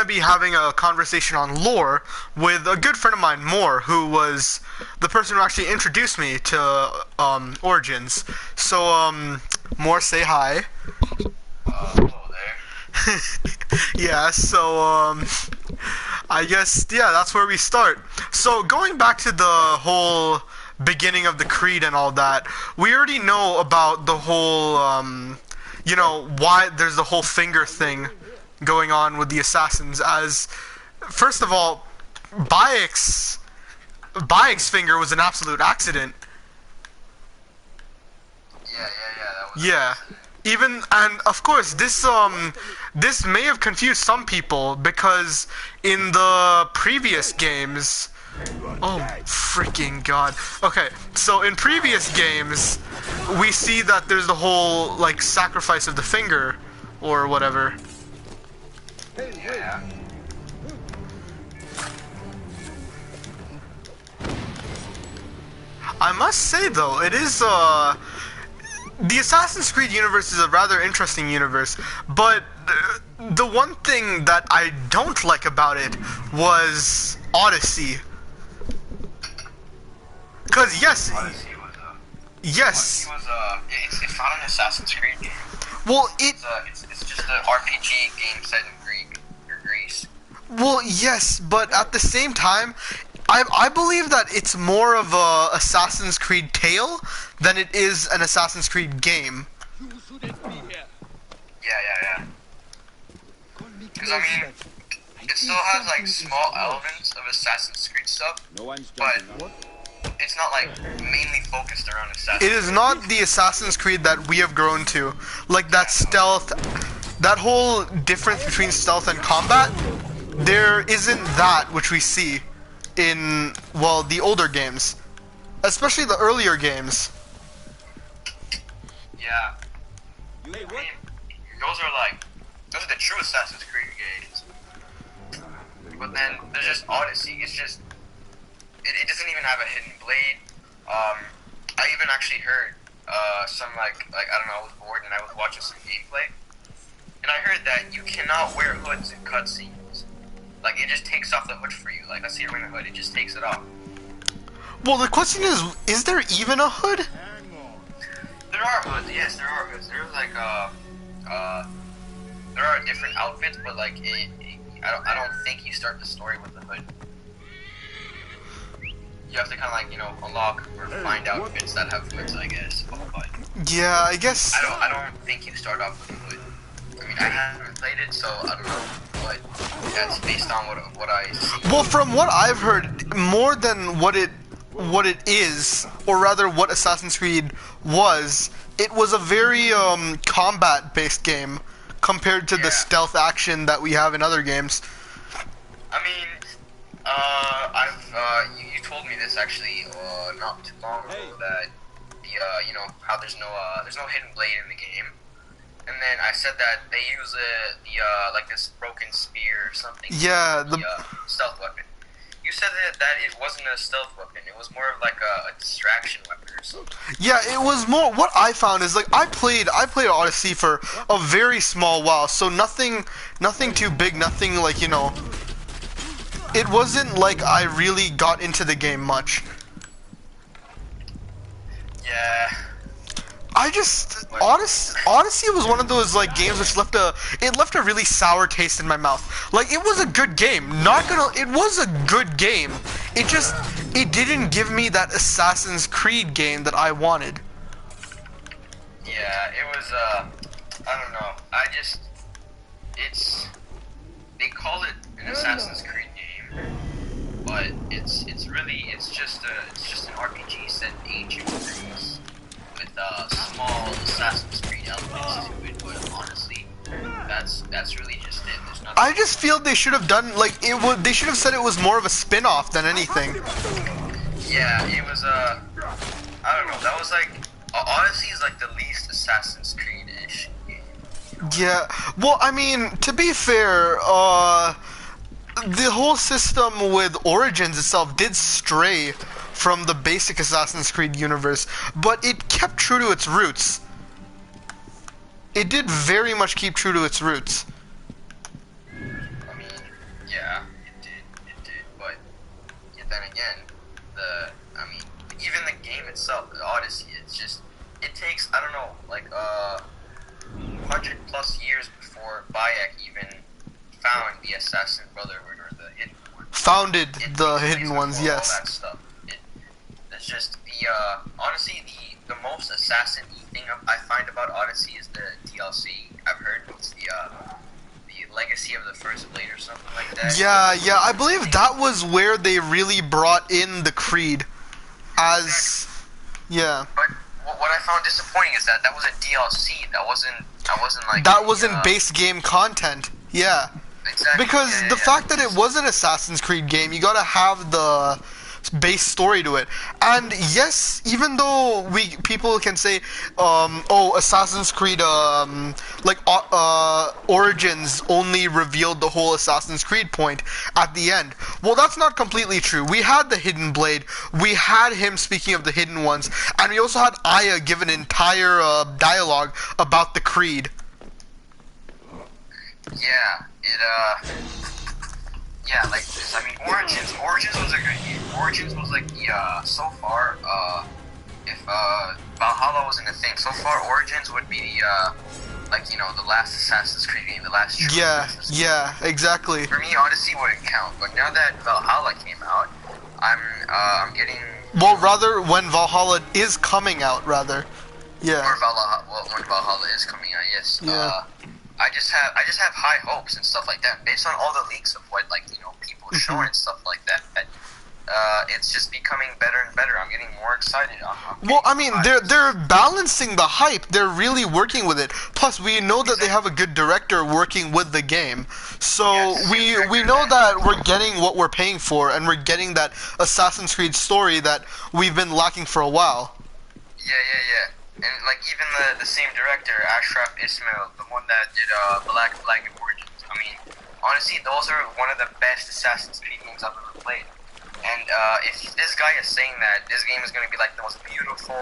be having a conversation on lore with a good friend of mine, Moore, who was the person who actually introduced me to Origins. So, Moore, say hi. Hello there. Yeah, so, I guess, yeah, that's where we start. So, going back to the whole beginning of the Creed and all that, we already know about the whole, you know, why there's the whole finger thing going on with the assassins. As, first of all, Bayek's finger was an absolute accident. Yeah, that was Yeah. Even, and of course, this may have confused some people, because in the previous games, oh freaking god. Okay, so in previous games, we see that there's the whole, like, sacrifice of the finger, or whatever. Yeah. I must say though, it is, the Assassin's Creed universe is a rather interesting universe, but the one thing that I don't like about it was Odyssey. Cause yes, Odyssey was yes, it's not an Assassin's Creed game. well It's just an RPG game set in Greece. well yes, but at the same time, I believe that it's more of a Assassin's Creed tale than it is an Assassin's Creed game. Yeah. Because I mean, it still has like small elements of Assassin's Creed stuff, but it's not like mainly focused around Assassin's It is not the Assassin's Creed that we have grown to. Like that stealth, that whole difference between stealth and combat, there isn't that which we see in, well, the older games. Especially the earlier games. Yeah. I mean, those are the true Assassin's Creed games. But then there's just Odyssey. It's just, it doesn't even have a hidden blade. I even actually heard some like I don't know, I was bored and I was watching some gameplay, and I heard that you cannot wear hoods in cutscenes. Like it just takes off the hood for you. Like let's say you're wearing a hood, it just takes it off. Well, the question is there even a hood? There are hoods, yes, there are hoods. There's like there are different outfits, but like I don't think you start the story with the hood. You have to kind of like, you know, unlock or find outfits that have hoods, I guess. But Yeah, I guess. I don't think you start off with a hood. I mean, I haven't played it, so I don't know, but that's based on what I see. Well, from what I've heard, more than what it is, or rather what Assassin's Creed was, it was a very combat-based game compared to the stealth action that we have in other games. I mean, you told me this actually not too long ago that the you know how there's no hidden blade in the game, and then I said that they use like this broken spear or something. Yeah, the stealth weapon. You said that it wasn't a stealth weapon. It was more of like a distraction weapon or something. Yeah, it was more. What I found is like I played Odyssey for a very small while, so nothing too big, nothing like, you know. It wasn't like I really got into the game much. Yeah. I just Odyssey was one of those like games which left a really sour taste in my mouth. Like it was a good game. It was a good game. It didn't give me that Assassin's Creed game that I wanted. Yeah, it was I don't know. They call it an Assassin's Creed game, but it's just an RPG set in ancient Greece with small Assassin's Creed elements to it. But honestly, that's really just it. There's nothing. I just feel they should have done like it would. They should have said it was more of a spin-off than anything. Yeah, it was I don't know. That was like Odyssey is like the least Assassin's Creed-ish game. Yeah. Well, I mean, to be fair, the whole system with Origins itself did stray from the basic Assassin's Creed universe, but it kept true to its roots. It did very much keep true to its roots. I mean, found the Assassin Brotherhood or the Hidden Ones. Founded It the takes Hidden place Ones, before yes. all that stuff. It's just honestly the most assassin-y thing I find about Odyssey is the DLC. I've heard it's the Legacy of the First Blade or something like that. Yeah, I believe that was where they really brought in the Creed as, yeah. But what I found disappointing is that was a DLC. That wasn't like That wasn't base game content, yeah. Exactly. Because yeah, the yeah. fact that it was an Assassin's Creed game, you gotta have the base story to it. And yes, even though people can say, oh, Assassin's Creed, Origins only revealed the whole Assassin's Creed point at the end. Well, that's not completely true. We had the Hidden Blade, we had him speaking of the Hidden Ones, and we also had Aya give an entire dialogue about the Creed. Yeah, yeah, like, I mean, Origins was a good game. Origins was like so far, if Valhalla wasn't a thing, so far Origins would be the last Assassin's Creed game, the last true Assassin's Creed. Yeah, exactly. For me, Odyssey wouldn't count, but now that Valhalla came out, I'm getting... Well, rather, when Valhalla is coming out, rather. Yeah. Or when Valhalla is coming out, yes. Yeah. I just have high hopes and stuff like that. Based on all the leaks of what people showing and stuff like that, it's just becoming better and better. I'm getting more excited. Well, I mean, they're balancing the hype. They're really working with it. Plus, we know that they have a good director working with the game. So we know that we're getting what we're paying for, and we're getting that Assassin's Creed story that we've been lacking for a while. Yeah. And like even the same director, Ashraf Ismail, the one that did Black Flag and Origins. I mean, honestly, those are one of the best Assassin's Creed games I've ever played. And if this guy is saying that this game is going to be like the most beautiful,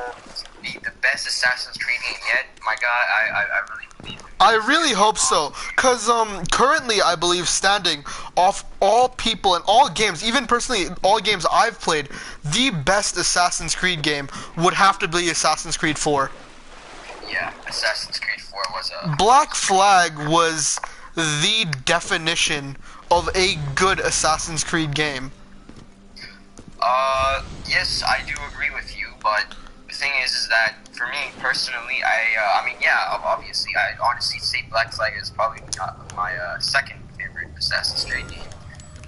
the best Assassin's Creed game yet, my guy, I really believe it. I really hope so, because currently I believe standing off all people and all games, even personally all games I've played, the best Assassin's Creed game would have to be Assassin's Creed 4. Yeah, Assassin's Creed 4 was a... Black Flag was the definition of a good Assassin's Creed game. Yes, I do agree with you, but the thing is that for me personally, obviously, I honestly say Black Flag is probably my second favorite Assassin's Creed game.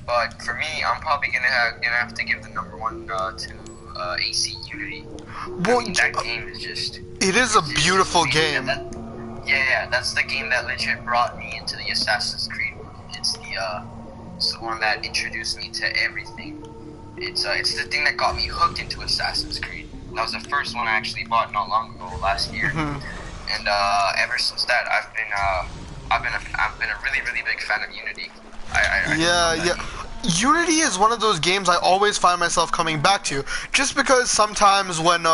But for me, I'm probably gonna have to give the number one to AC Unity. Well, I mean, that game is just... It is a beautiful game. That's the game that legit brought me into the Assassin's Creed world. It's the one that introduced me to everything. It's the thing that got me hooked into Assassin's Creed. That was the first one I actually bought not long ago, last year. And ever since that, I've been a really, really big fan of Unity. Yeah. Unity is one of those games I always find myself coming back to, just because sometimes when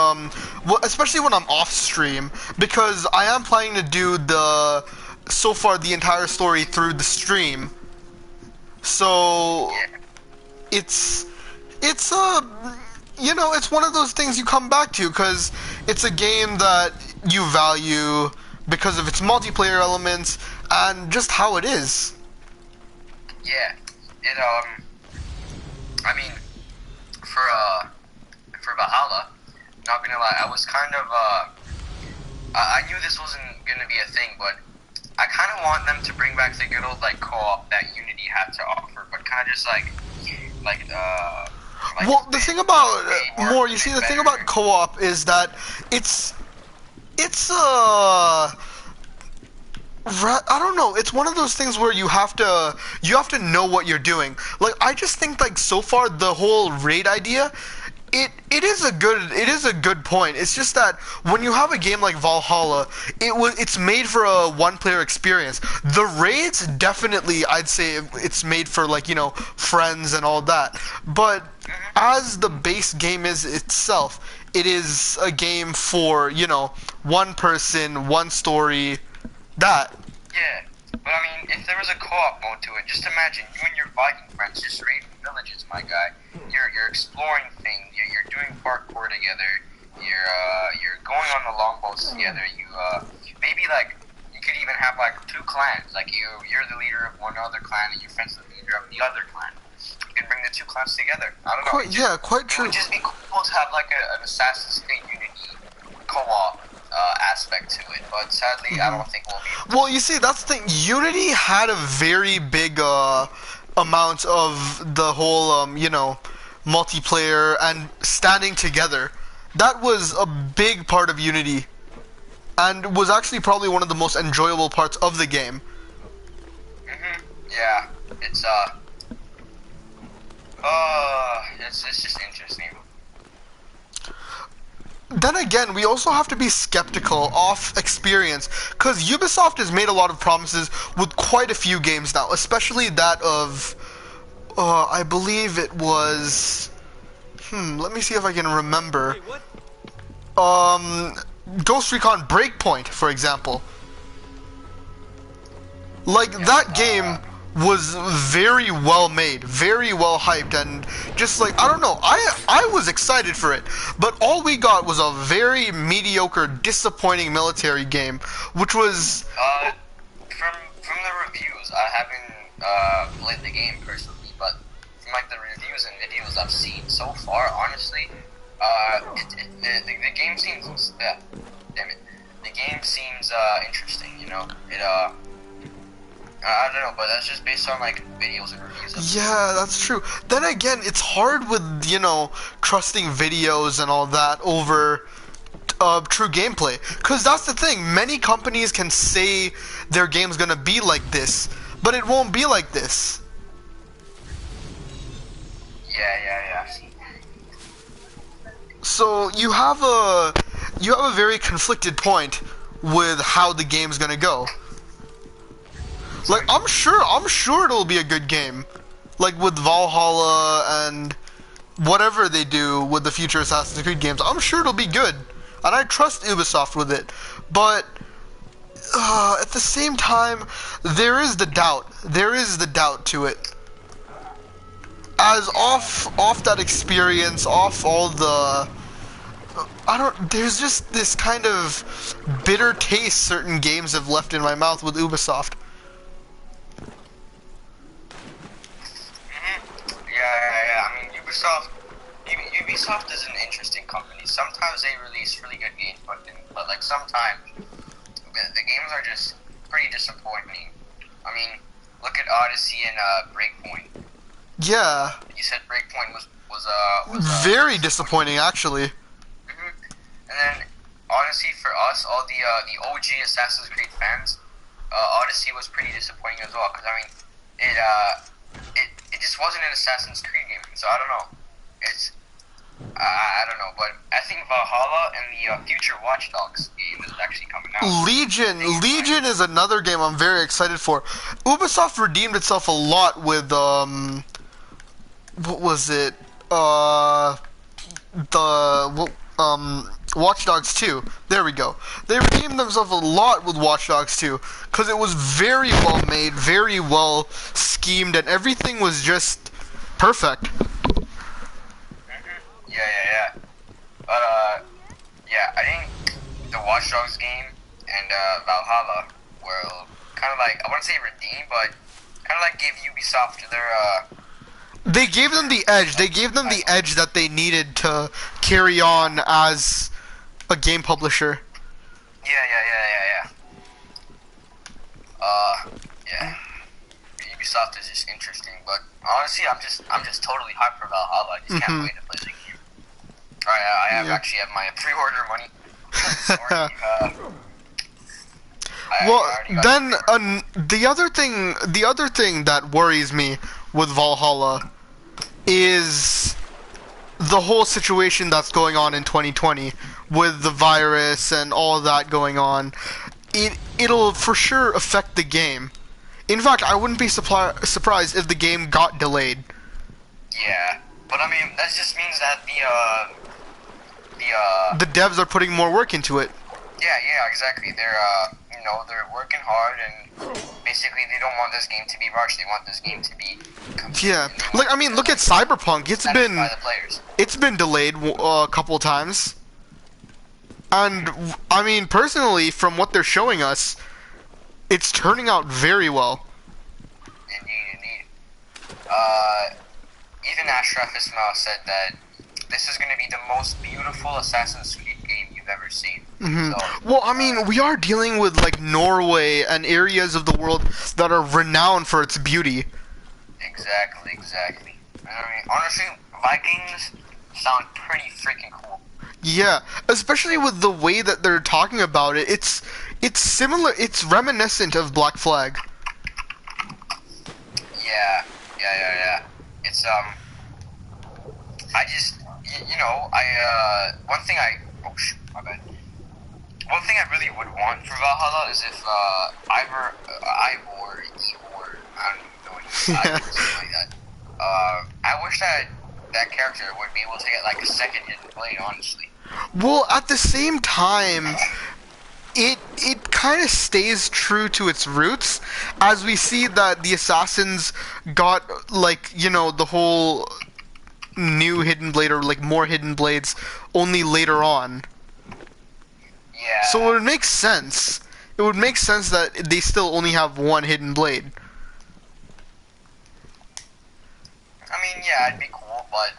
especially when I'm off stream, because I am planning to do so far the entire story through the stream. So it's it's one of those things you come back to because it's a game that you value because of its multiplayer elements and just how it is. Yeah, I mean, for Valhalla, not gonna lie, I was kind of, I knew this wasn't gonna be a thing, but I kind of want them to bring back the good old, like, co-op that Unity had to offer, but kind of just, well, the thing about, the thing about co-op is that I don't know. It's one of those things where you have to know what you're doing. Like, I just think, like, so far the whole raid idea, it is a good point. It's just that when you have a game like Valhalla, it's made for a one-player experience. The raids, definitely, I'd say it's made for, like, friends and all that. But as the base game is itself, it is a game for, one person, one story. Yeah, but I mean, if there was a co-op mode to it, just imagine you and your Viking friends just raiding villages, my guy. You're exploring things. You're doing parkour together. You're going on the longboats together. You maybe like you could even have like two clans. Like you're the leader of one other clan, and your friend's the leader of the other clan. You can bring the two clans together. I don't know. Quite true. It would just be cool to have like an Assassin's Creed Unity co-op aspect to it, but sadly, I don't think we'll be. Well, you see, that's the thing. Unity had a very big amount of the whole, multiplayer and standing together. That was a big part of Unity, and was actually probably one of the most enjoyable parts of the game. Yeah, it's just interesting. Then again, we also have to be skeptical of experience, because Ubisoft has made a lot of promises with quite a few games now, especially that of, I believe it was, let me see if I can remember, Ghost Recon Breakpoint, for example. Like, that game was very well made, very well hyped, and just like, I don't know, I was excited for it, but all we got was a very mediocre, disappointing military game, which was... From the reviews, I haven't played the game personally, but from like the reviews and videos I've seen so far, honestly, the game seems... damn it. The game seems interesting, you know? I don't know, but that's just based on like videos and reviews. Yeah, that's true. Then again, it's hard with, trusting videos and all that over true gameplay. Because that's the thing, many companies can say their game's gonna be like this, but it won't be like this. Yeah. So you have a very conflicted point with how the game's gonna go. Like, I'm sure it'll be a good game. Like, with Valhalla and whatever they do with the future Assassin's Creed games, I'm sure it'll be good. And I trust Ubisoft with it. But, at the same time, there is the doubt. There is the doubt to it. As off that experience, off all the... there's just this kind of bitter taste certain games have left in my mouth with Ubisoft. Yeah. I mean, Ubisoft is an interesting company. Sometimes they release really good games, but like sometimes the games are just pretty disappointing. I mean, look at Odyssey and Breakpoint. Yeah. You said Breakpoint was very disappointing, actually. And then, honestly, for us, all the OG Assassin's Creed fans, Odyssey was pretty disappointing as well. Because I mean, it just wasn't an Assassin's Creed game. So I don't know. I don't know, but I think Valhalla and the future Watch Dogs game is actually coming out. Legion is another game I'm very excited for. Ubisoft redeemed itself a lot with what was it? Watch Dogs 2. There we go. They redeemed themselves a lot with Watch Dogs 2 because it was very well made, very well schemed, and everything was just perfect. Yeah. But yeah, I think the Watch Dogs game and Valhalla were kind of like, I wouldn't say redeemed, but kind of like gave Ubisoft their they gave them the edge. They gave them the edge that they needed to carry on as a game publisher. Yeah. Yeah. Ubisoft is just interesting, but honestly, I'm just totally hyped for Valhalla. I just can't wait to play the game. I actually have my pre-order money. The other thing that worries me with Valhalla is the whole situation that's going on in 2020 with the virus and all that going on. It'll for sure affect the game. In fact, I wouldn't be surprised if the game got delayed. Yeah, but I mean that just means that the devs are putting more work into it. Yeah, exactly. They're working hard, and basically they don't want this game to be rushed. They want this game to be complete. Yeah, like I mean, look at Cyberpunk. It's been delayed a couple times, and I mean, personally, from what they're showing us, It's turning out very well. Indeed. Even Ashraf Ismail said that this is going to be the most beautiful Assassin's Creed game you've ever seen. Hmm. So, Well, I mean, we are dealing with like Norway and areas of the world that are renowned for its beauty. Exactly. I mean, honestly, Vikings sound pretty freaking cool. Yeah, especially with the way that they're talking about it. It's similar. It's reminiscent of Black Flag. Yeah. It's I just my bad. One thing I really would want for Valhalla is if Ivor, I don't know what he's something like that. I wish that character would be able to get like a second hidden blade, honestly. Well, at the same time, it kind of stays true to its roots, as we see that the assassins got like the whole new hidden blade or like more hidden blades only later on. Yeah. So it would make sense. It would make sense that they still only have one hidden blade. I mean, yeah, it'd be cool, but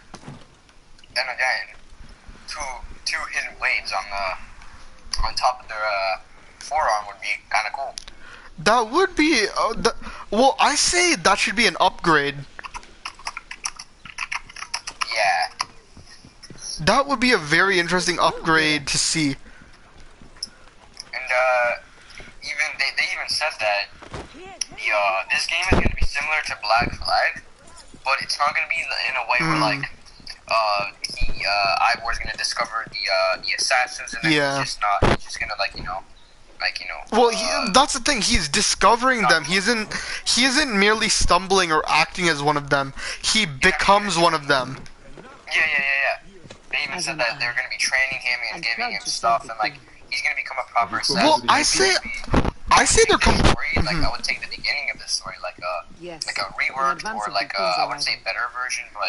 then again, two hidden blades on top of their forearm would be kind of cool. That would be well, I say that should be an upgrade. Yeah. That would be a very interesting upgrade to see. And even they even said that this game is going to be similar to Black Flag, but it's not going to be in a way where like Ivor's going to discover the assassins, and then he's just going to Well, that's the thing. He's discovering them. He isn't merely stumbling or acting as one of them. He becomes one of them. Yeah. They even said that they're going to be training him and giving him stuff, and like he's going to become a proper assassin. Well, I say they're like I would take the beginning of this story like a reworked or like I would say better version, but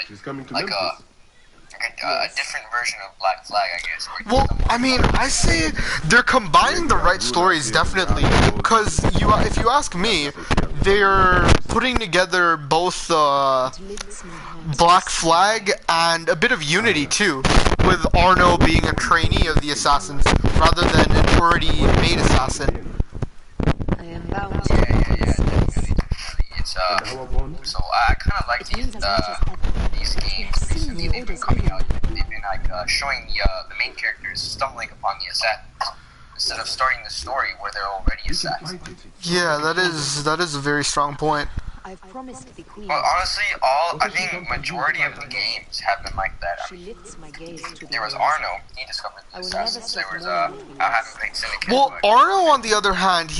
like a different version of Black Flag, I guess. Well, I mean, I say they're combining the right stories, definitely. Because if you ask me, they're putting together both Black Flag and a bit of Unity too, with Arno being a trainee of the Assassins rather than an already made assassin. I am bound Definitely. It's so I kind of like these games recently. They've been coming out. They've been like showing the main characters stumbling upon the assassins instead of starting the story where they're already assassins. Yeah, that is a very strong point. I've promised the queen. But honestly, I think majority of the games have been like that. I mean, there was Arno. He discovered the assassins. There was I haven't played Syndicate. Well, Arno, on the other hand,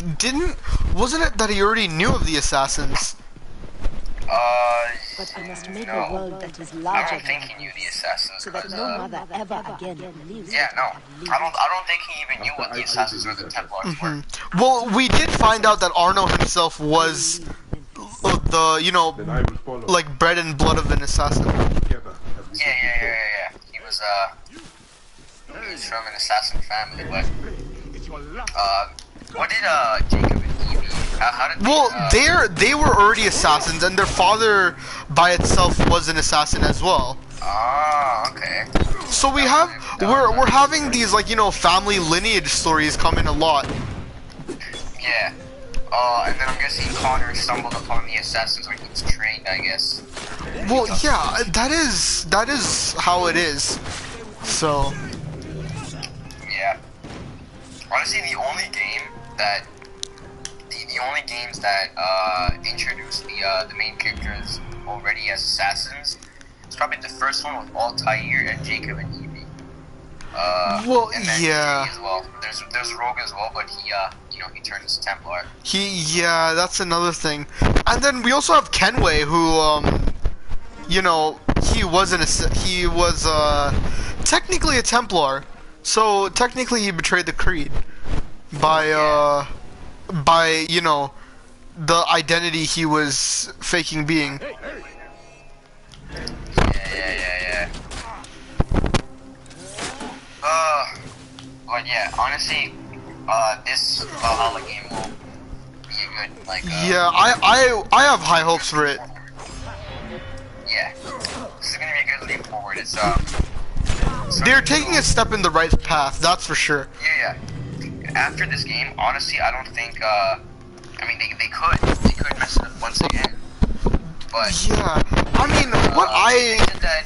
wasn't it that he already knew of the assassins? But I must make no. a world that is I larger don't think than he knew the assassins. so that no mother ever again lives. Yeah, no. I don't think he even knew what the assassins or the Templars were. Well, we did find out that Arno himself was the like bread and blood of an assassin. Yeah. He was from an assassin family, but what did Jacob and Evie? How did they were already assassins, and their father by itself was an assassin as well. Ah, okay. So we're having these family lineage stories come in a lot. Yeah. And then I'm guessing Connor stumbled upon the assassins when he was trained, I guess. Well, yeah, that is how it is. So. Yeah. Honestly, the only games that introduced the main characters already as assassins is probably the first one with Altair and Jacob and Evie. Well, and then yeah. Jay as well. There's Rogue as well, but he turns Templar. Yeah, that's another thing. And then we also have Kenway, who he was technically a Templar. So technically he betrayed the Creed by the identity he was faking being. Yeah. But yeah, honestly, this Valhalla game will be good. Like, Yeah, I have high hopes for it. yeah, this is gonna be a good leap forward. It's They're taking a step in the right path, that's for sure. yeah. After this game, honestly, I don't think. I mean, they could mess it up once again. But Yeah, I mean, what they said that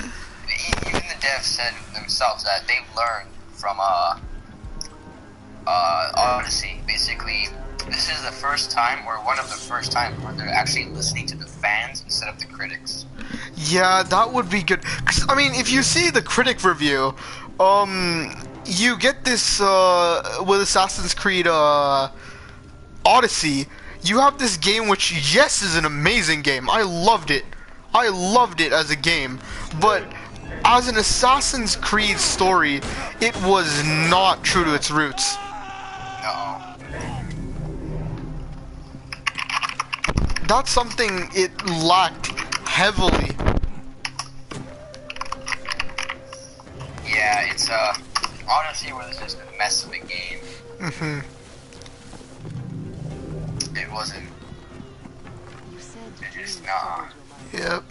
even the devs said themselves that they've learned from Odyssey. Basically, this is the first time, or one of the first times, where they're actually listening to the fans instead of the critics. Yeah, that would be good. 'Cause, I mean, if you see the critic review, you get this, with Assassin's Creed, Odyssey, you have this game which, yes, is an amazing game. I loved it. I loved it as a game. But as an Assassin's Creed story, it was not true to its roots. No. That's something it lacked heavily. Yeah, it's Odyssey was just a mess of a game. It wasn't. It just nah. Yep.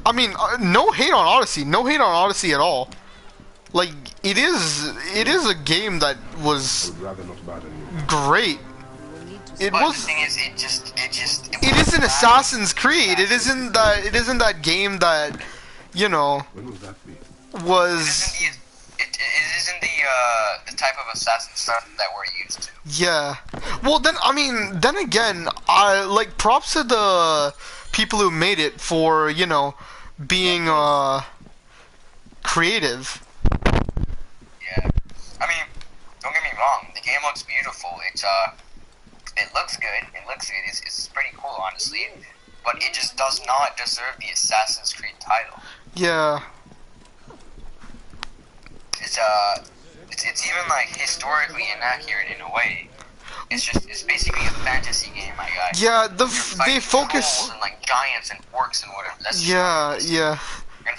I mean, no hate on Odyssey. No hate on Odyssey at all. Like, it is a game that was great. It But was. the thing is, It is an Assassin's Creed. It isn't that game that, you know, When will that be? was. It isn't the type of assassin stuff that we're used to. Yeah. Well, then again, I like props to the people who made it for, you know, being creative. Yeah. I mean, don't get me wrong. The game looks beautiful. It looks good. It's pretty cool, honestly. But it just does not deserve the Assassin's Creed title. Yeah. It's even like historically inaccurate in a way. It's basically a fantasy game, my guy. Yeah, You're they fighting focus. trolls and like giants and orcs and whatever. That's Yeah, yeah. And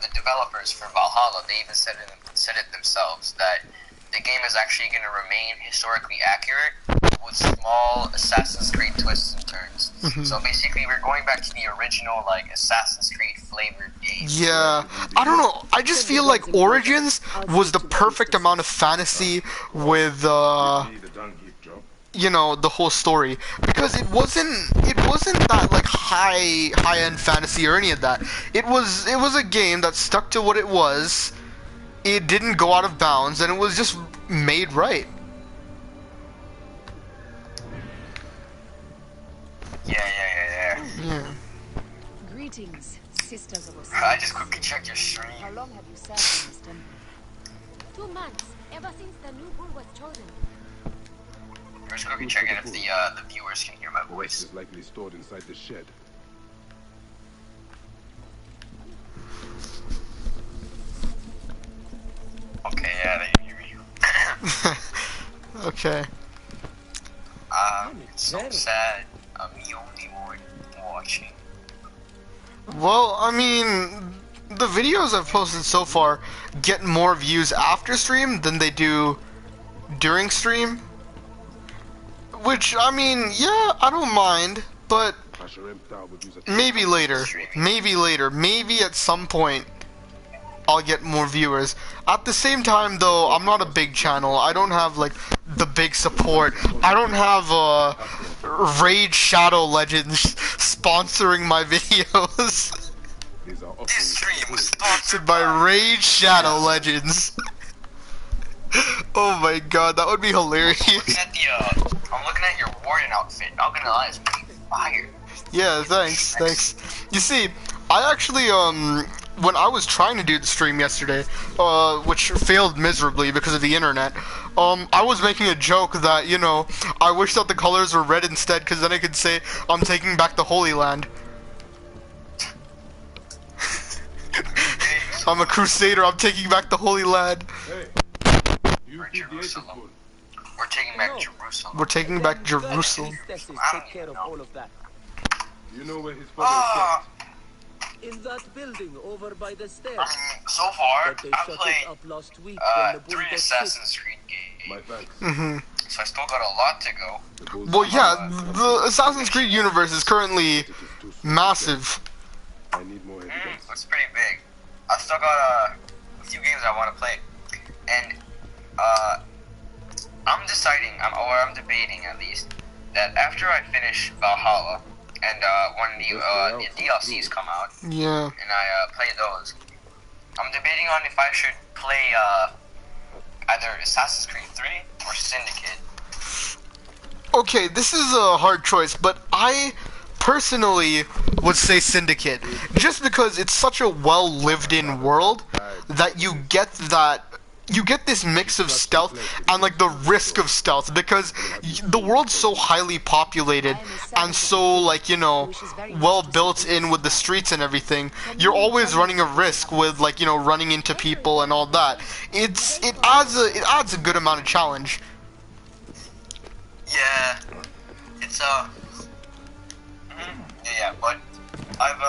the developers for Valhalla, they even said it themselves that the game is actually going to remain historically accurate with small Assassin's Creed twists and turns. So basically, we're going back to the original like Assassin's Creed flavored game. Yeah, I don't know. I just feel like Origins was the perfect amount of fantasy with, Need a dung heap job. you know, the whole story, because it wasn't that like high end fantasy or any of that. It was a game that stuck to what it was. It didn't go out of bounds, and it was just made right. Yeah. Greetings, sisters of I Osiris. just quickly checked your stream. How long have you served, Winston? 2 months, ever since the new rule was chosen. I'm just quickly checking if the viewers can hear my voice. Is likely stored inside the shed. Okay, yeah, they can hear you. Okay. It's so sad. I'm the only one watching. Well, I mean, the videos I've posted so far get more views after stream than they do during stream. Which, I mean, yeah, I don't mind, but Asher Emptar would use a maybe later. Maybe at some point I'll get more viewers. At the same time, though, I'm not a big channel. I don't have, like, the big support. I don't have, Raid Shadow Legends sponsoring my videos. These are This stream was sponsored By Raid Shadow Legends. Oh my god, that would be hilarious. I'm looking at your warden outfit. Not gonna lie, it's pretty fire. Yeah, thanks. You see, I actually, when I was trying to do the stream yesterday, which failed miserably because of the internet, I was making a joke that, you know, I wish that the colors were red instead, because then I could say, I'm taking back the Holy Land. I'm a crusader, I'm taking back the Holy Land. Hey, you feed the Jerusalem. Aethys bull. We're taking back Jerusalem. We're taking back Jerusalem. Take care of all of that. You know where his father is In that building over by the stairs. So far, But they I've shut played it up last week when the bull 3 got sick. Assassin's Creed games. My game. thanks. So I still got a lot to go. The bulls Well, yeah, the Assassin's Creed universe is currently it is too soon to massive. check. I need more evidence. It's pretty big. I still got a few games I want to play, and I'm deciding, or I'm debating at least, that after I finish Valhalla and when the DLCs come out Yeah. and I play those, I'm debating on if I should play either Assassin's Creed 3 or Syndicate. Okay, this is a hard choice, but I personally would say Syndicate, just because it's such a well lived in world that you get this mix of stealth and like the risk of stealth, because the world's so highly populated and so, like, you know, well built in with the streets and everything. You're always running a risk with, like, you know, running into people and all that. It adds a good amount of challenge. Yeah, it's yeah, but I've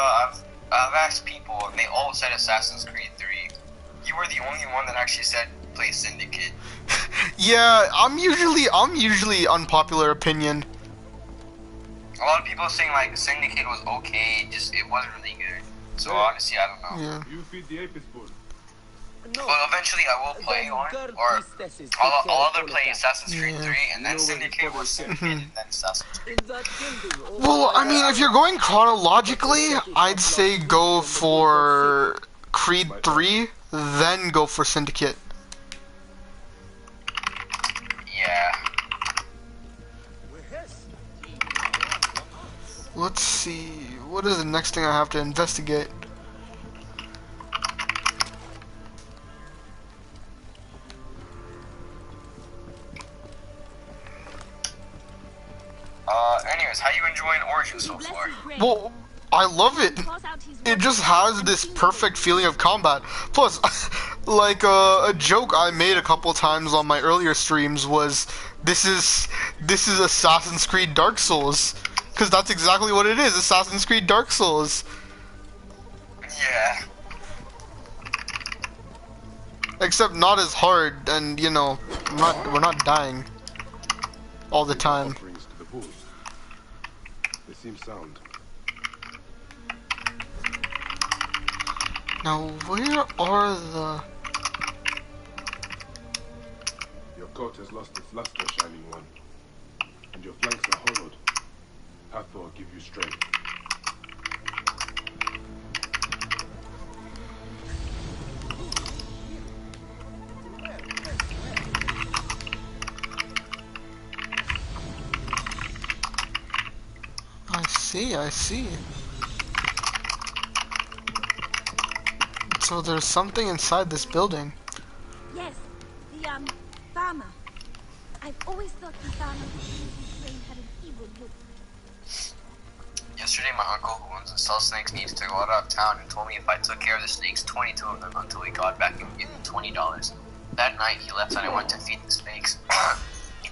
asked people and they all said Assassin's Creed 3. You were the only one that actually said play Syndicate. Yeah, I'm usually unpopular opinion. A lot of people are saying like Syndicate was okay, just it wasn't really good. So honestly, I don't know. Yeah. You feed the Apis bull. No. But eventually, I will play Then one, girl or priestesses take I'll care of all either of play that. Assassin's Creed Yeah. 3 and then You know where Syndicate, or his Syndicate brother and then Assassin's Creed. In that building over Well, I by mean, if you're going chronologically, I'd say go for Creed 3, then go for Syndicate. Yeah. Let's see, what is the next thing I have to investigate? Anyways, how you enjoying Origin so far? Well, I love it. It just has this perfect feeling of combat. Plus, like a joke I made a couple times on my earlier streams was, this is Assassin's Creed Dark Souls, because that's exactly what it is. Assassin's Creed Dark Souls. Yeah. Except not as hard, and you know, we're not dying all the time. Offerings to the bulls. They seem sound. Now, where are the... Your coat has lost its luster, Shining One. And your flanks are hollowed. Hathor give you strength. I see. So there's something inside this building. Yes, the farmer. I've always thought the farmer whose brain had an evil look. Yesterday, my uncle, who owns and sells snakes, needs to go out of town and told me if I took care of the snakes, 22 of them, until he got back, he would give me $20. That night, he left and I went to feed the snakes.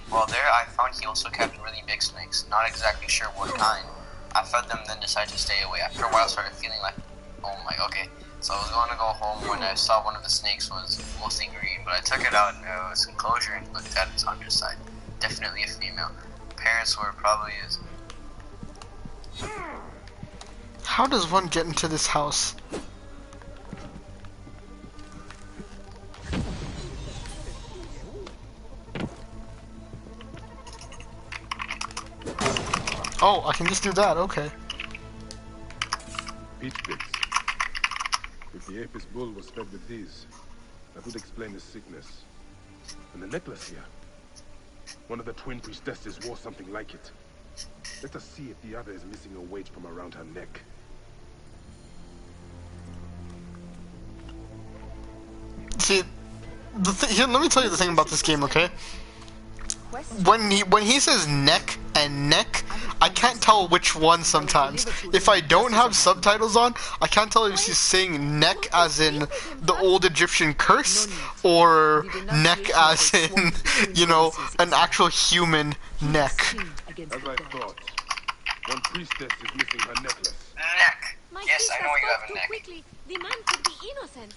While there, I found he also kept really big snakes. Not exactly sure what kind. I fed them, then decided to stay away. After a while, I started feeling like, oh my, okay. So I was going to go home when I saw one of the snakes was mostly green, but I took it out and it was enclosure and looked at its underside. Definitely a female. Parents were probably his. How does one get into this house? Oh, I can just do that, okay. Peach bits. If the Apis bull was fed with these, that would explain his sickness. And the necklace here. One of the twin priestesses wore something like it. Let us see if the other is missing a weight from around her neck. See, here, let me tell you the thing about this game, okay? When he says neck and neck, I can't tell which one sometimes. If I don't have subtitles on, I can't tell if he's saying neck as in the old Egyptian curse, or neck as in, you know, an actual human neck. As I thought, one priestess is missing her necklace. Neck! My Yes, I sister know you spoke have a too neck. quickly. The man could be innocent.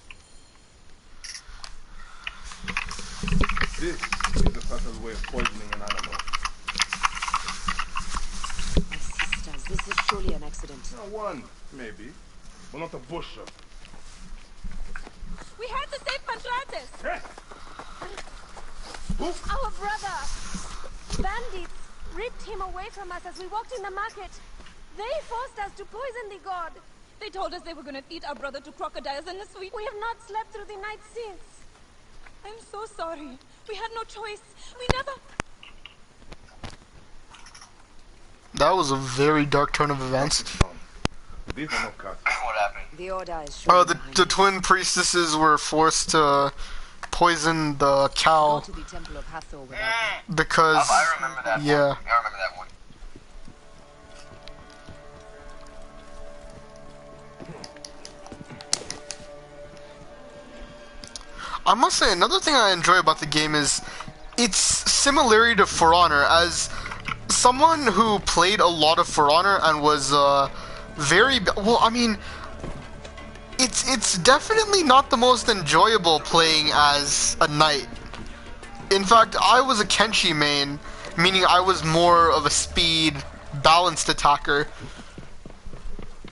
This is a subtle way of poisoning an animal. My sisters, this is surely an accident. One, maybe. But not a bushel. We had to save Pantrates! Hey! Our brother! Bandits ripped him away from us as we walked in the market. They forced us to poison the god. They told us they were gonna feed our brother to crocodiles and the sweet. We have not slept through the night since. I'm so sorry. We had no choice. We never. That was a very dark turn of events. These are no cuts. What happened? The order is surely The behind the you. twin priestesses were forced to poison the Go cow to the Temple of Hathor without me. because I remember that yeah. one. I remember that one. I must say, another thing I enjoy about the game is its similarity to For Honor. As someone who played a lot of For Honor and was well, I mean, it's definitely not the most enjoyable playing as a knight. In fact, I was a Kenshi main, meaning I was more of a speed, balanced attacker.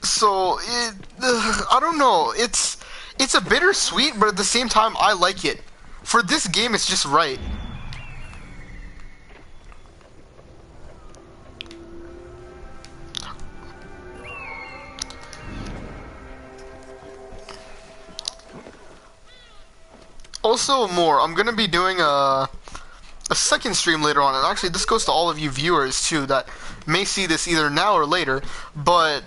So I don't know. It's a bittersweet, but at the same time, I like it. For this game, it's just right. Also, more. I'm gonna be doing a second stream later on, and actually, this goes to all of you viewers too that may see this either now or later. But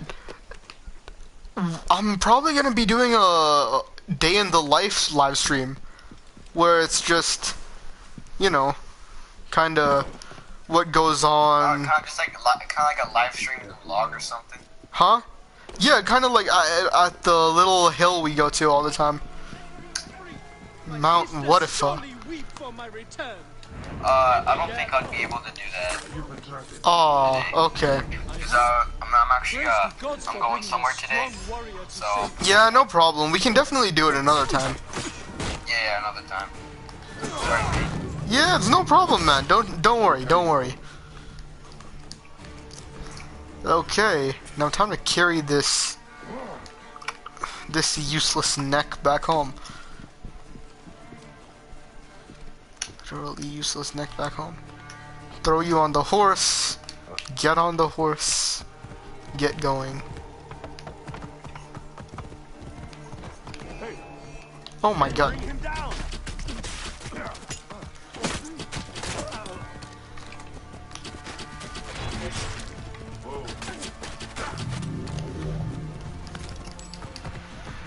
I'm probably gonna be doing a day in the life live stream where it's just, you know, kind of what goes on. Kind of just like a live stream vlog or something. Huh? Yeah, kind of like at the little hill we go to all the time. Mount Whatifa. I don't think I'd be able to do that. Oh, okay. Because I'm actually I'm going somewhere today. So Yeah, no problem. We can definitely do it another time. yeah, another time. Sorry. Yeah, it's no problem, man. Don't worry. Don't worry. Okay, now time to carry this useless neck back home. Literally useless neck back home. Throw you on the horse. Get on the horse. Get going. Oh my god.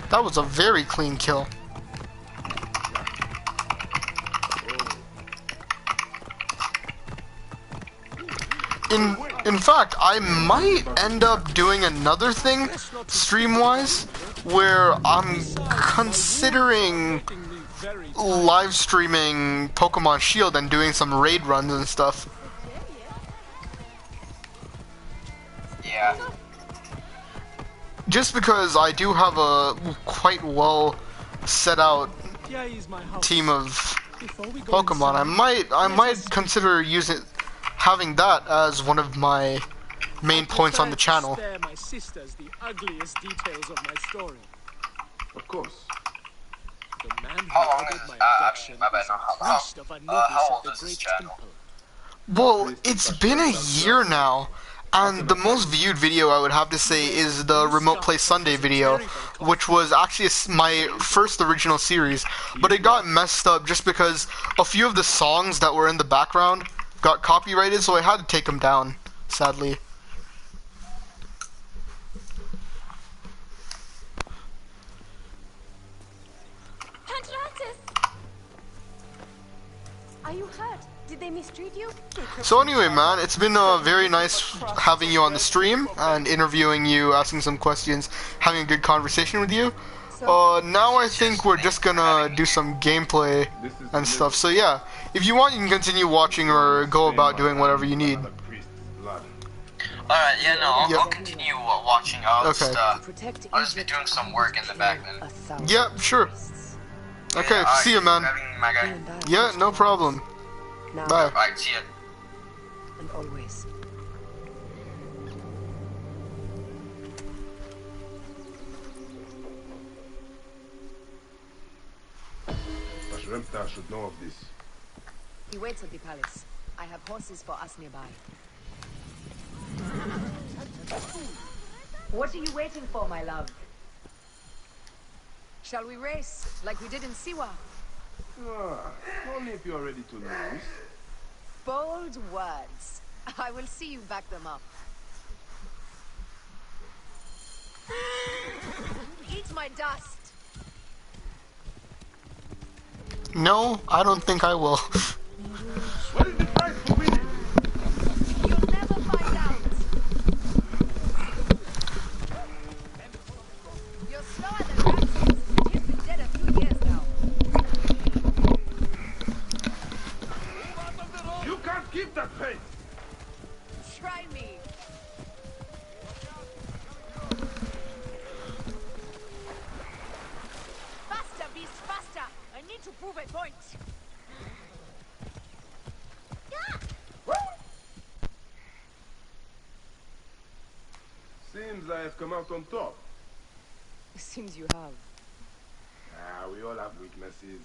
That was a very clean kill. In fact, I might end up doing another thing, stream-wise, where I'm considering live streaming Pokemon Shield and doing some raid runs and stuff. Yeah. Just because I do have a quite well set out team of Pokemon, I might consider having that as one of my main points on the channel. My sisters the ugliest details of my story. Of course. The man who How long ordered is my my abduction bad, is no, a priest of Anubis how of the old is this great channel? temple. Well, it's been a year now, and the most viewed video I would have to say is the Remote Play Sunday video, which was actually my first original series, but it got messed up just because a few of the songs that were in the background got copyrighted, so I had to take them down, sadly. Pantratis! Are you hurt? Did they mistreat you? So anyway, man, it's been very nice having you on the stream and interviewing you, asking some questions, having a good conversation with you. Now I think we're just gonna do some gameplay and stuff. So yeah, if you want, you can continue watching or go about doing whatever you need. Alright, yeah, no, I'll Yep. continue watching. I'll Okay. just, Protect I'll just be doing some work in the back then. a thousand Yep, sure. priests. Okay, Yeah, see you, man. having my guy. You and I are Yeah, first no friends. problem. Now Bye. Alright, see ya. and always. Pashremta should know of this. He waits at the palace. I have horses for us nearby. What are you waiting for, my love? Shall we race, like we did in Siwa? Only if you're ready to lose. Bold words. I will see you back them up. Eat my dust. No, I don't think I will. What is the price for winning? You'll never find out. You're slower than Ramses. He's been dead a few years now. You can't keep that pace! Try me. Faster, beast, faster. I need to prove a point. Seems I have come out on top. Seems you have. We all have weaknesses.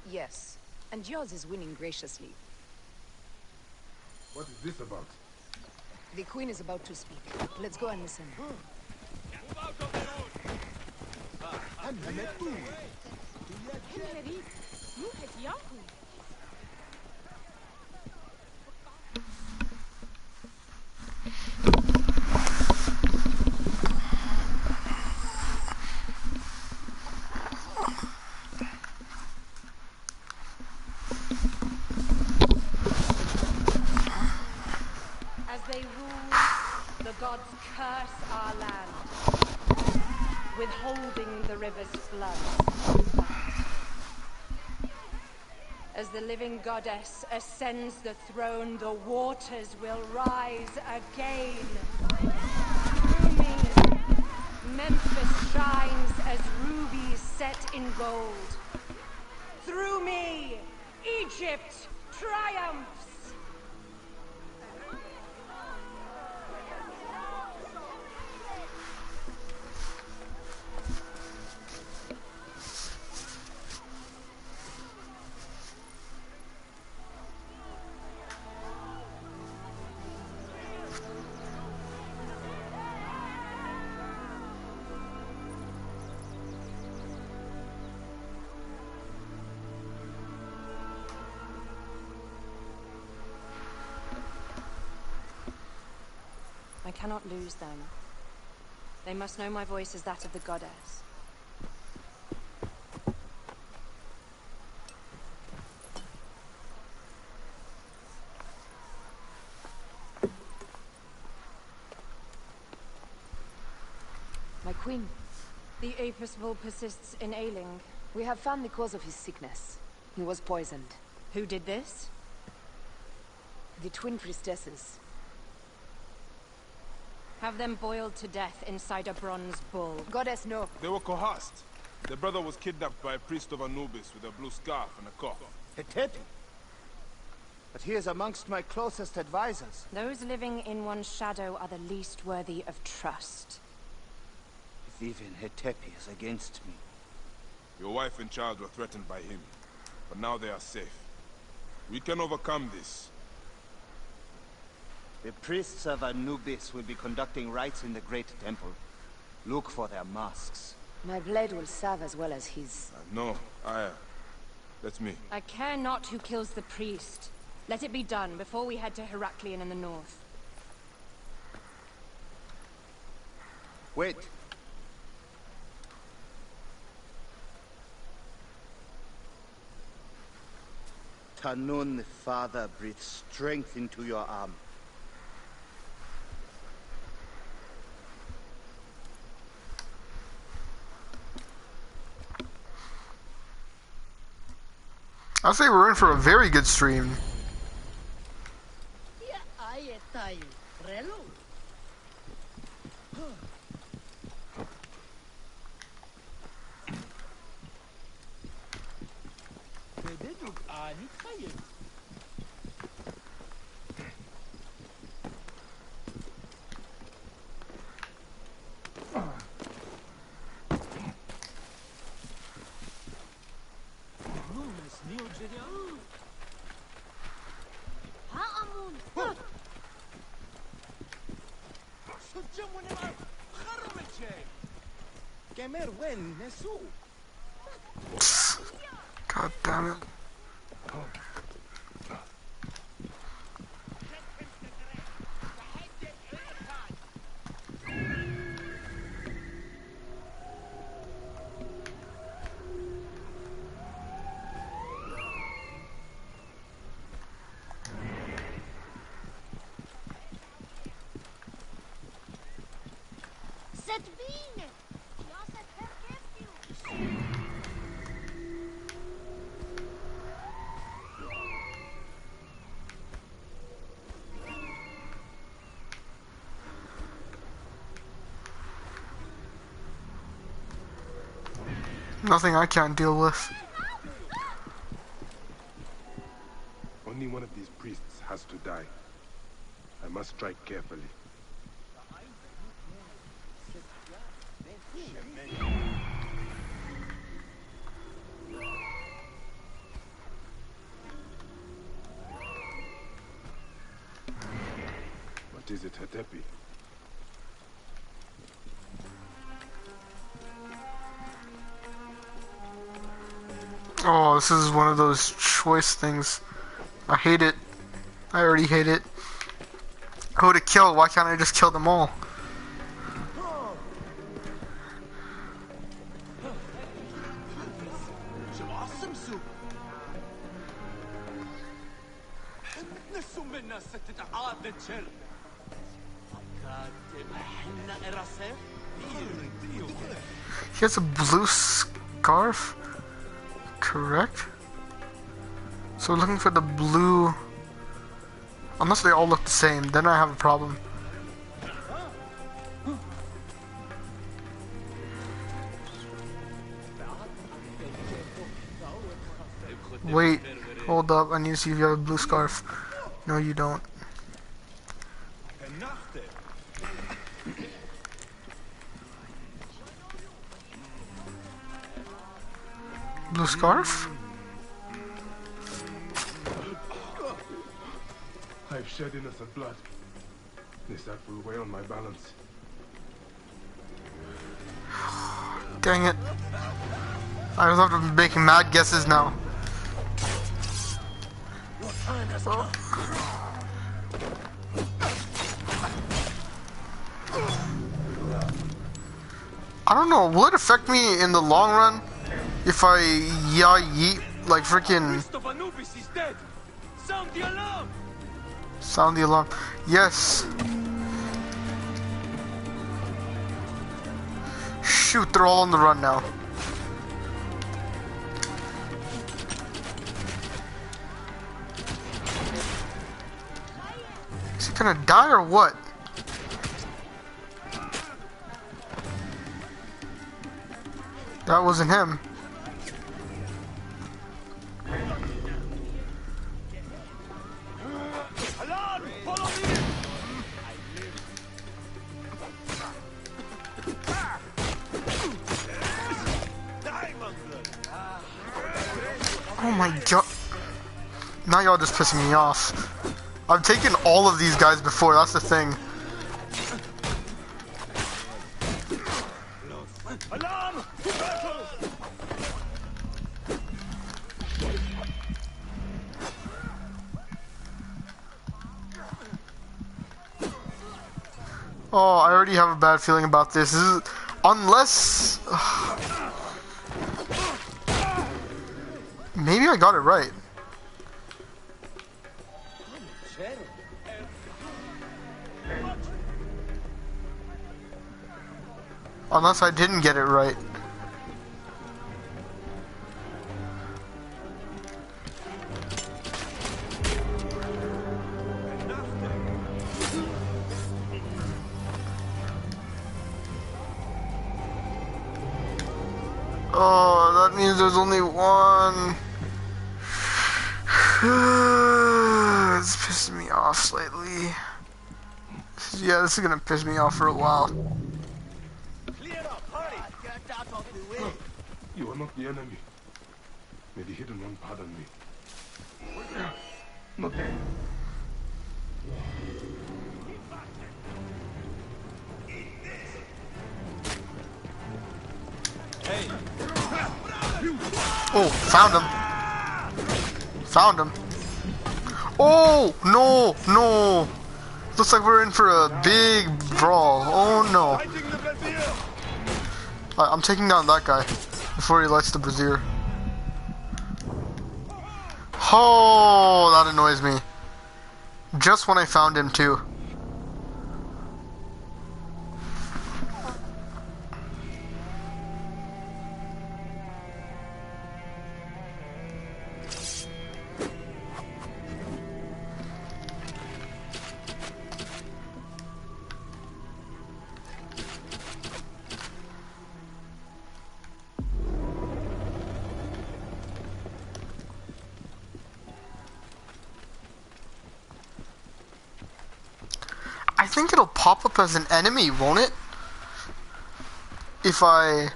Yes. And yours is winning graciously. What is this about? The queen is about to speak. Let's go and listen. As they rule, the gods curse our land, withholding the river's floods. As the living goddess ascends the throne, the waters will rise again. Through me, Memphis shines as rubies set in gold. Through me, Egypt triumphs. I cannot lose them. They must know my voice is that of the goddess. My queen, The Apis bull persists in ailing. we have found the cause of his sickness. He was poisoned. Who did this? The twin priestesses. Have them boiled to death inside a bronze bull. Goddess, no. They were coerced. Their brother was kidnapped by a priest of Anubis with a blue scarf and a cough. Hetepi? But he is amongst my closest advisors. Those living in one's shadow are the least worthy of trust. If even Hetepi is against me. Your wife and child were threatened by him, but now they are safe. We can overcome this. The priests of Anubis will be conducting rites in the Great Temple. Look for their masks. My blade will serve as well as his. No, that's me. I care not who kills the priest. Let it be done before we head to Heraklion in the north. Wait. Tanun, the father, breathes strength into your arm. I'll say we're in for a very good stream. God damn it. Nothing I can't deal with. Only one of these priests has to die. I must strike carefully. What is it, Hatepi? Oh, this is one of those choice things. I hate it. I already hate it. Who to kill? Why can't I just kill them all? He has a blue scarf? Correct? So we're looking for the blue... Unless they all look the same, then I have a problem. Wait, hold up, I need to see if you have a blue scarf. No, you don't. Blue scarf? I've shed innocent blood. This act will weigh on my balance. Dang it. I was have to be making mad guesses now. I don't know, will it affect me in the long run if I yeet like freaking... Sound the alarm! Sound the alarm. Yes. Shoot, they're all on the run now. Is he gonna die or what? That wasn't him. Oh my god. Now y'all just pissing me off. I've taken all of these guys before, that's the thing. Alarm! Oh, I already have a bad feeling about this. This is, unless... Maybe I got it right. Unless I didn't get it right. Oh, that means there's only one. It's pissing me off slightly. Yeah, this is gonna piss me off for a while. You are not the enemy. May the Hidden One pardon me. Not Oh, found him. Found him. Oh, no, no. Looks like we're in for a big brawl. Oh, no. I'm taking down that guy before he lights the brazier. Oh, that annoys me. Just when I found him, too. I think it'll pop up as an enemy, won't it? If I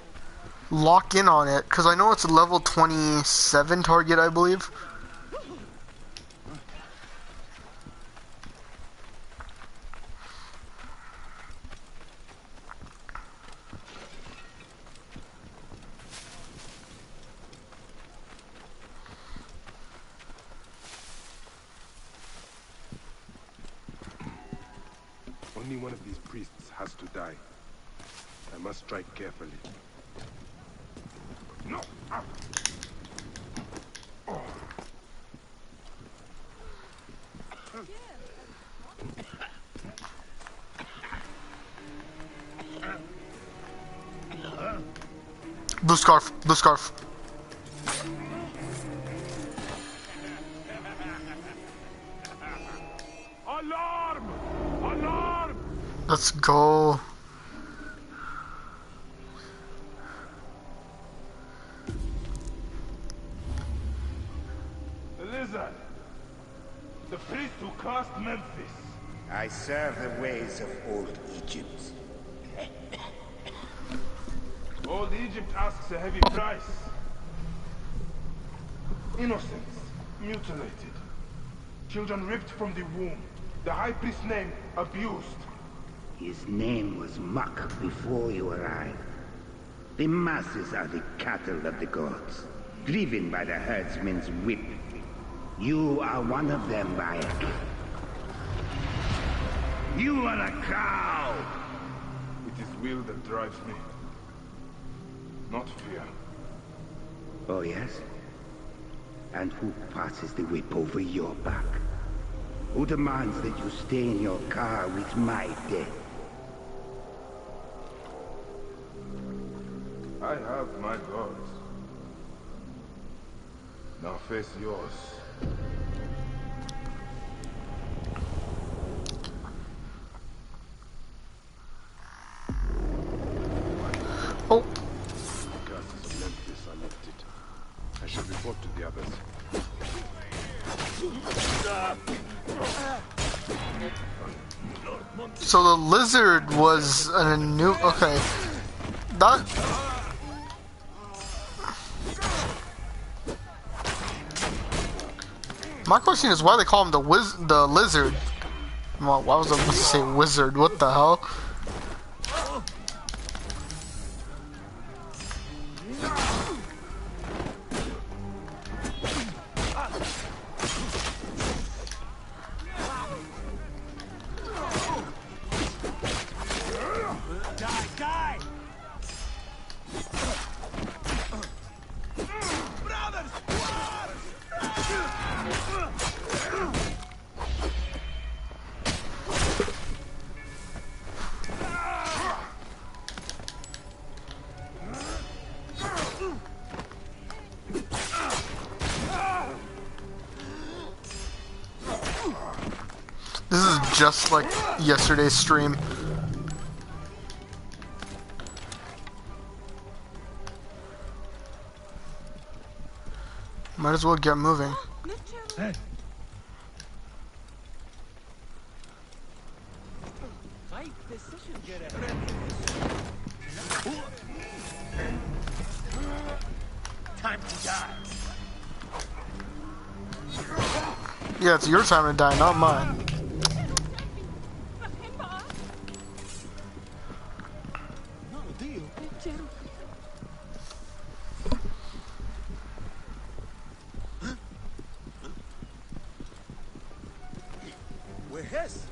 lock in on it, because I know it's a level 27 target, I believe. Only one of these priests has to die. I must strike carefully. No! Ah. Oh. Blue scarf, blue scarf. Alarm! Alarm! Let's go. The lizard! The priest who cursed Memphis! I serve the ways of old Egypt. Old Egypt asks a heavy price. Innocents mutilated. Children ripped from the womb. The high priest's name abused. His name was Muck before you arrived. The masses are the cattle of the gods, driven by the herdsman's whip. You are one of them, Bayek. You are a cow! It is will that drives me. Not fear. Oh, yes? And who passes the whip over your back? Who demands that you stay in your car with my death? I have my gods. Now face yours. Oh. Curses of Memphis are lifted. I shall report to the others. So the lizard was a new. Okay. That. My question is why they call him the lizard. Well, why was I supposed to say wizard? What the hell? This is just like yesterday's stream. Might as well get moving. Hey. Time to die. Yeah, it's your time to die, not mine. Where's?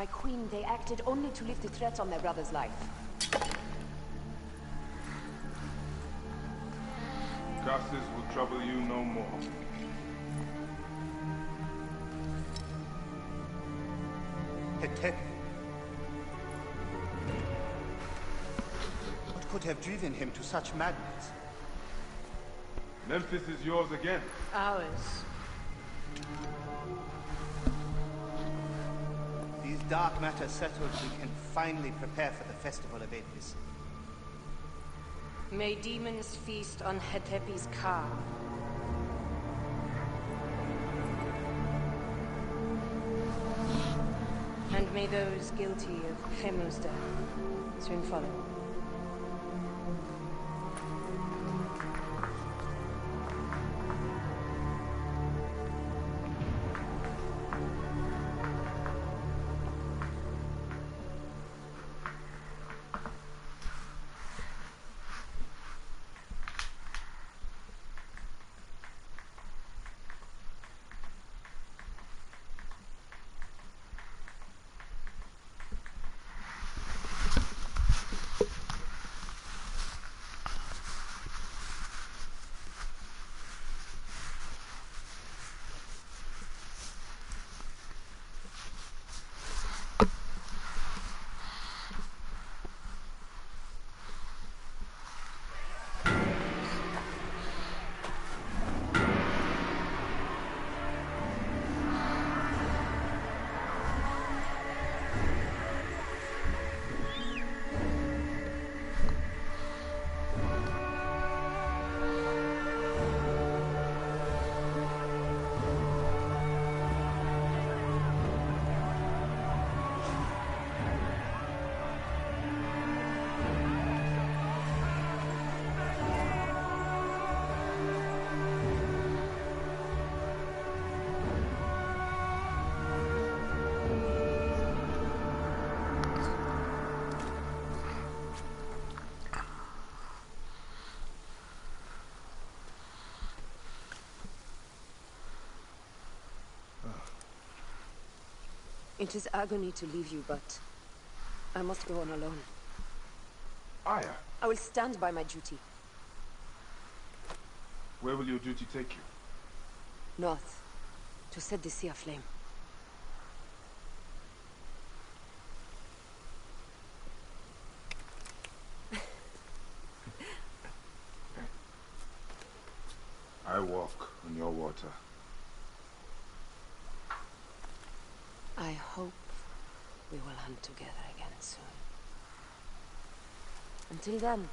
My queen, they acted only to lift the threat on their brother's life. Castles will trouble you no more. Hetep. What could have driven him to such madness? Memphis is yours again. Ours. These dark matters settled, we can finally prepare for the festival of Apis. May demons feast on Hetepi's car. And may those guilty of Chemo's death soon follow. It is agony to leave you, but I must go on alone. Aya, I will stand by my duty. where will your duty take you? North, to set the sea aflame. I walk on your water. I hope we will hunt together again soon. Until then,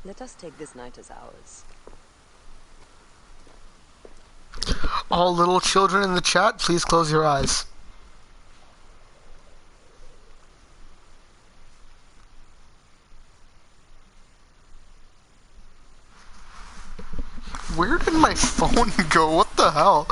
let us take this night as ours. All little children in the chat, please close your eyes. Where did my phone go? What the hell?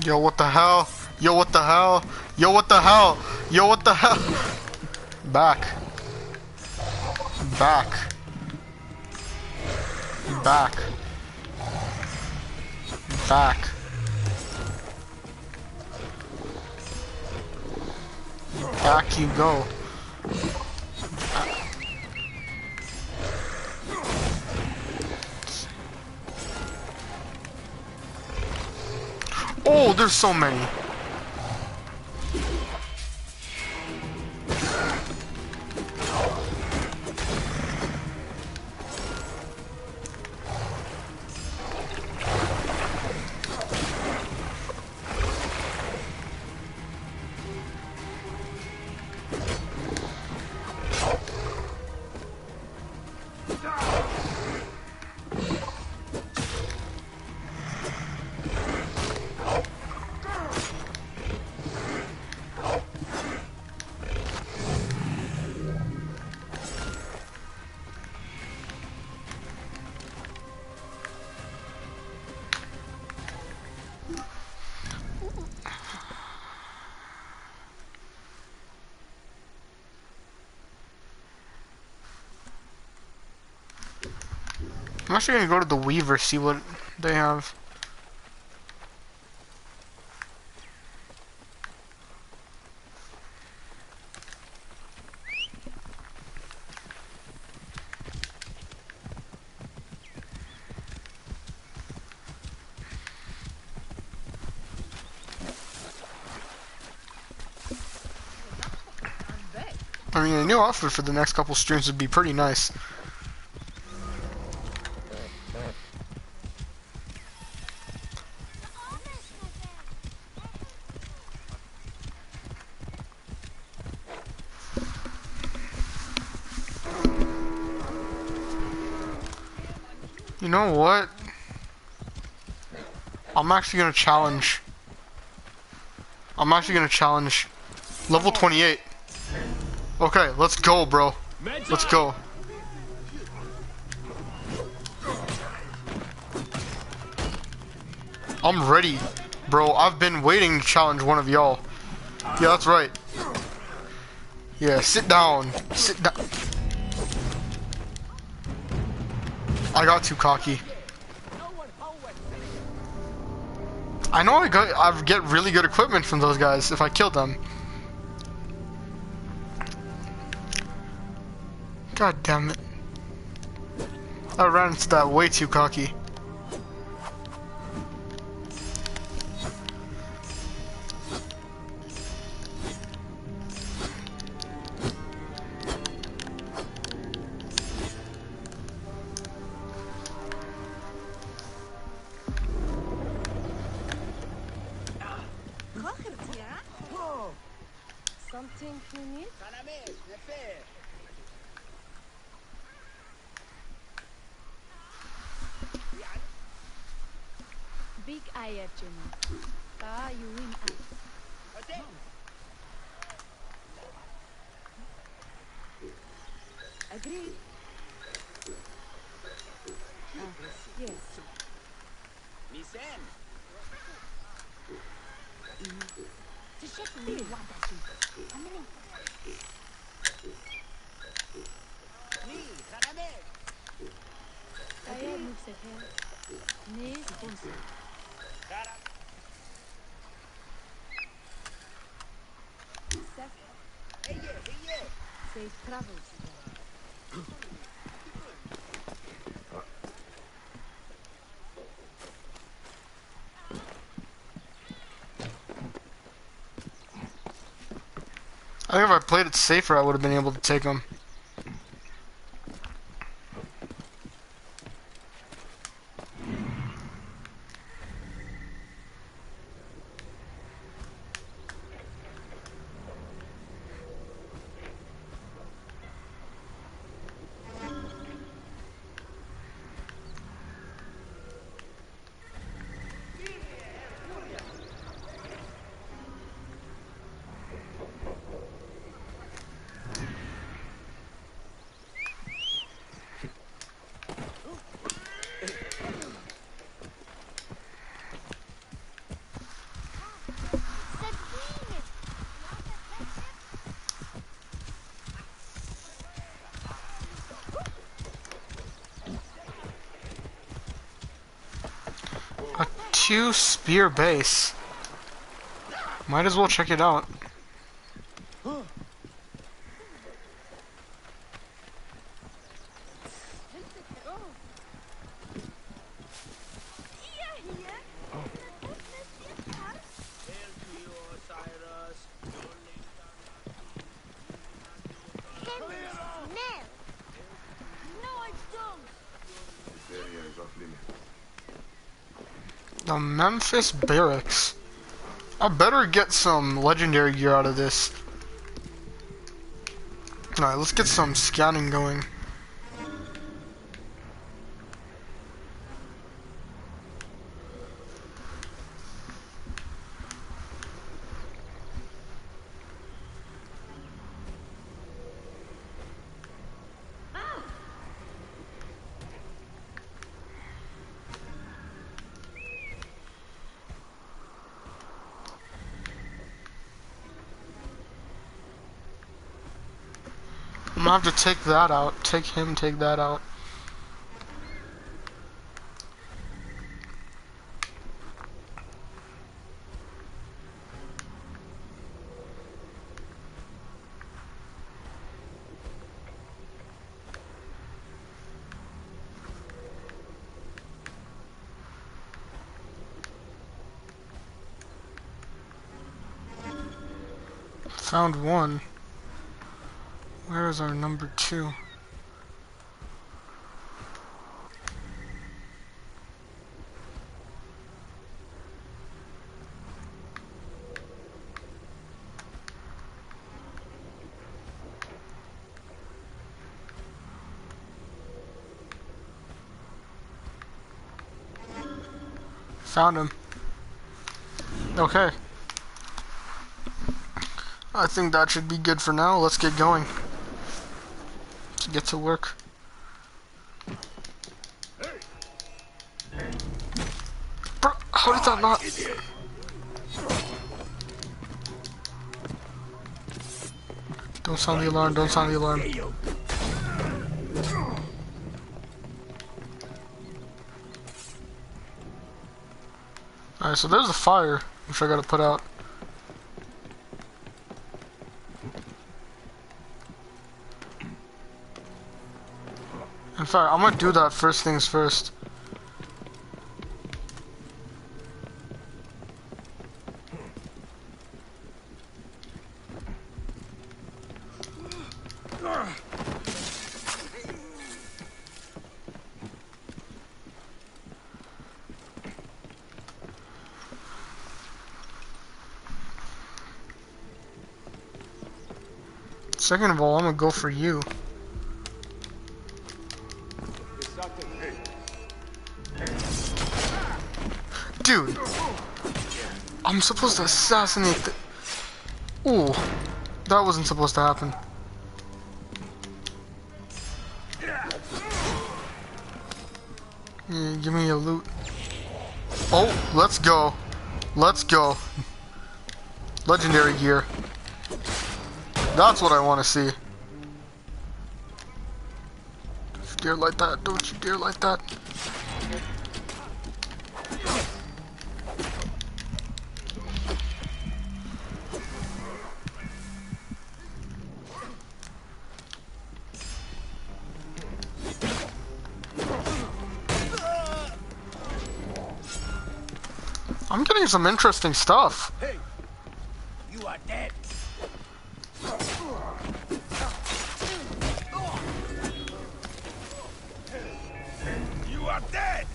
Yo, what the hell? Yo, what the hell? Yo, what the hell? Yo, what the hell? Back. Back. Back. Back. Back you go. Oh, there's so many. I'm actually gonna go to the Weaver, see what they have. I mean, a new outfit for the next couple streams would be pretty nice. You know what? I'm actually gonna challenge. Level 28. Okay, let's go, bro. Let's go. I'm ready, bro. I've been waiting to challenge one of y'all. Yeah, that's right. Yeah, sit down. Sit down. I got too cocky. I know I get really good equipment from those guys if I kill them. God damn it. I ran into that way too cocky. Something you need? Big eye at Jenny. Ah, you win eye. Agreed. Yes. Listen. Safe travels. I think if I played it safer, I would have been able to take them. HQ Spear Base. Might as well check it out. The Memphis Barracks. I better get some legendary gear out of this. Alright, let's get some scouting going. I'm gonna have to take that out. Take that out. Found one. Where is our number 2? Found him. Okay. I think that should be good for now. Let's get going. To get to work. Bro, how did that not? Don't sound the alarm, don't sound the alarm. Alright, so there's a fire, which I gotta put out. In fact, I'm gonna do that first things first. Second of all, I'm gonna go for you. Dude, I'm supposed to assassinate the... Ooh, that wasn't supposed to happen. Yeah, give me your loot. Oh, let's go. Let's go. Legendary gear. That's what I want to see. Don't you dare like that. Don't you dare like that. I'm getting some interesting stuff. Hey, you are dead. You are dead.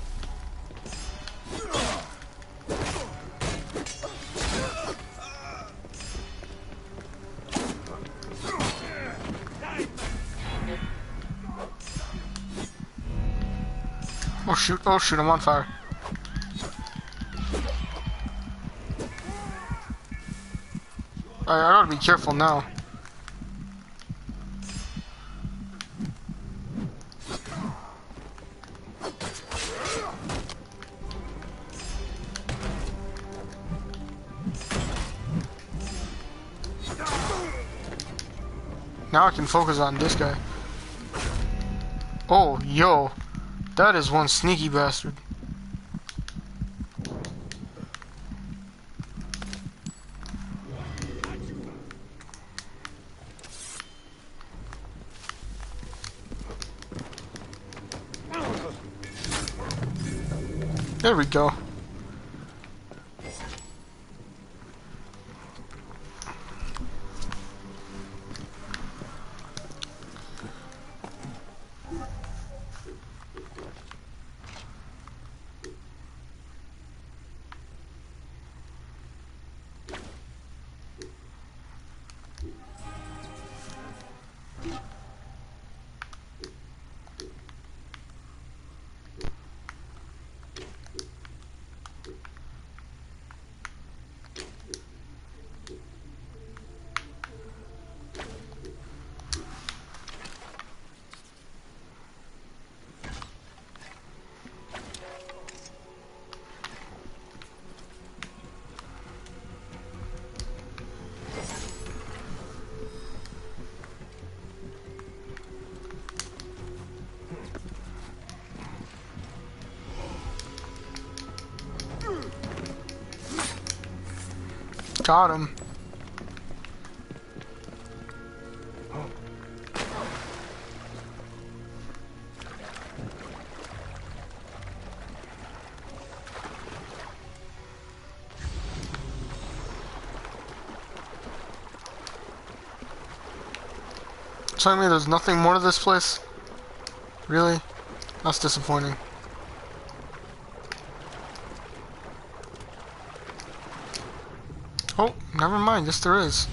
Oh shoot, I'm on fire. I gotta be careful now. Now I can focus on this guy. Oh, yo. That is one sneaky bastard. There we go. Got him. Telling me there's nothing more to this place? Really? That's disappointing. Oh, never mind. Yes, there is.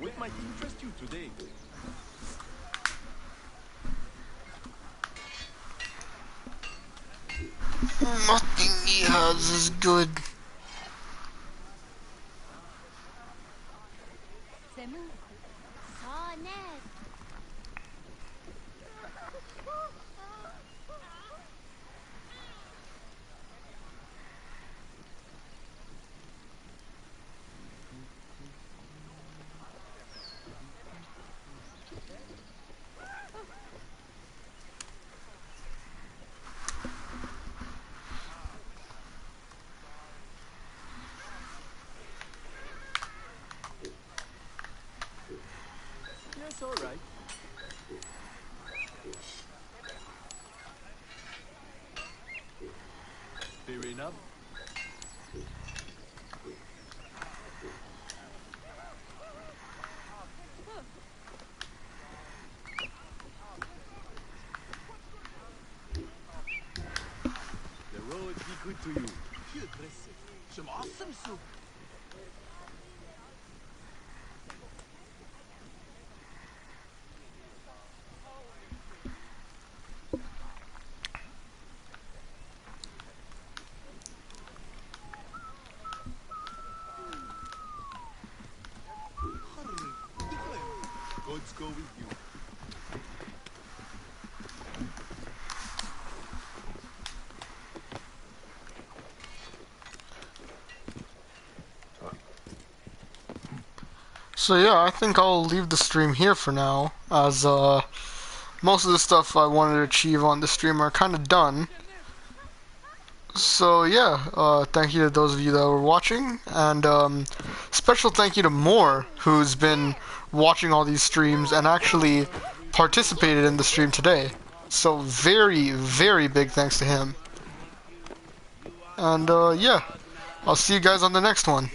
What might interest you today? Nothing he has is good. Yes, all right. Fair enough. The road be good to you. Viel aggressive. Some awesome soup. Gods go with you. So yeah, I think I'll leave the stream here for now, as most of the stuff I wanted to achieve on the stream are kind of done. So yeah, thank you to those of you that were watching, and special thank you to Moore, who's been watching all these streams and actually participated in the stream today. So very, very big thanks to him. And yeah, I'll see you guys on the next one.